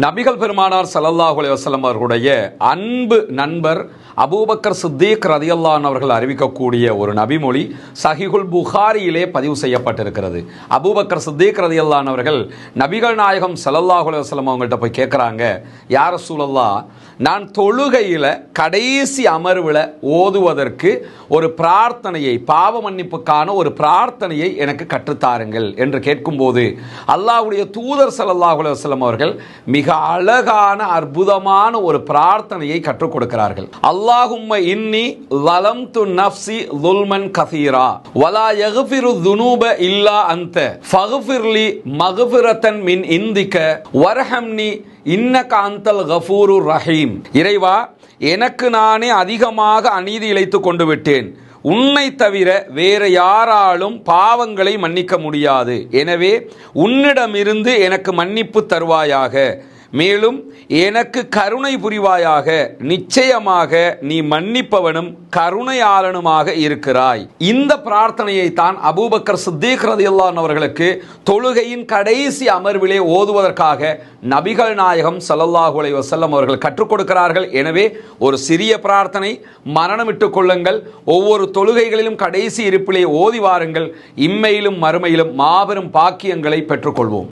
நபிகள் பெருமானார் ஸல்லல்லாஹு அலைஹி வஸல்லம் அவர்களுடைய அன்பு நண்பர் அபூபக்கர் சித்திக் ரலியல்லாஹு அன்ஹு அவர்கள் அறிவிக்கக்கூடிய ஒரு நபிமொழி சஹீஹுல் புகாரியிலே பதிவு செய்யப்பட்டிருக்கிறது. அபூபக்கர் சித்திக் ரலியல்லாஹு அன்ஹு அவர்கள் நபிகள் நாயகம் ஸல்லல்லாஹு அலைஹி வஸல்லம் அவங்கள்ட்ட போய் கேட்குறாங்க, யா ரசூலல்லாஹ், நான் தொழுகையில் கடைசி அமர்வில் ஓதுவதற்கு ஒரு பிரார்த்தனையை, பாவ மன்னிப்புக்கான ஒரு பிரார்த்தனையை எனக்கு கற்றுத்தாருங்கள் என்று கேட்கும்போது அல்லாஹ்வுடைய தூதர் ஸல்லல்லாஹு அலைஹி வஸல்லம் அவர்கள் மிக அழகான அற்புதமான ஒரு பிரார்த்தனையை கற்றுக் கொடுக்கிறார்கள். அல்லாஹும்ம இன்னி லலம்து நஃப்ஸி ظுல்மன் கஸீரா வலா யக்ஃபிரு ذுனூப இல்லா அன்த ஃபக்ஃபிர்லி மக்ஃபிரத்தன் மின் இந்திக வர்ஹம்னி இன்னக அன்தல் கஃபூருர் ரஹீம். இறைவா, எனக்கு நானே அதிகமாக அநீதி இழைத்துக் கொண்டு விட்டேன். உன்னை தவிர வேற யாராலும் பாவங்களை மன்னிக்க முடியாது. எனவே உன்னிடமிருந்து எனக்கு மன்னிப்பு தருவாயாக, மேலும் எனக்கு கருணை புரிவாயாக. நிச்சயமாக நீ மன்னிப்பவனும் கருணையாளனுமாக இருக்கிறாய். இந்த பிரார்த்தனையை தான் அபூபக்கர் சித்திக் ரலியல்லாஹு அன்ஹு அவர்களுக்கு தொழுகையின் கடைசி அமர்விலே ஓதுவதற்காக நபிகள் நாயகம் ஸல்லல்லாஹு அலைஹி வஸல்லம் அவர்கள் கற்றுக் கொடுக்கிறார்கள். எனவே ஒரு சிறிய பிரார்த்தனை, மரணமிட்டுக் கொள்ளுங்கள். ஒவ்வொரு தொழுகைகளிலும் கடைசி இருப்பிலே ஓதி வாருங்கள். இம்மையிலும் மறுமையிலும் மாபெரும் பாக்கியங்களை பெற்றுக்கொள்வோம்.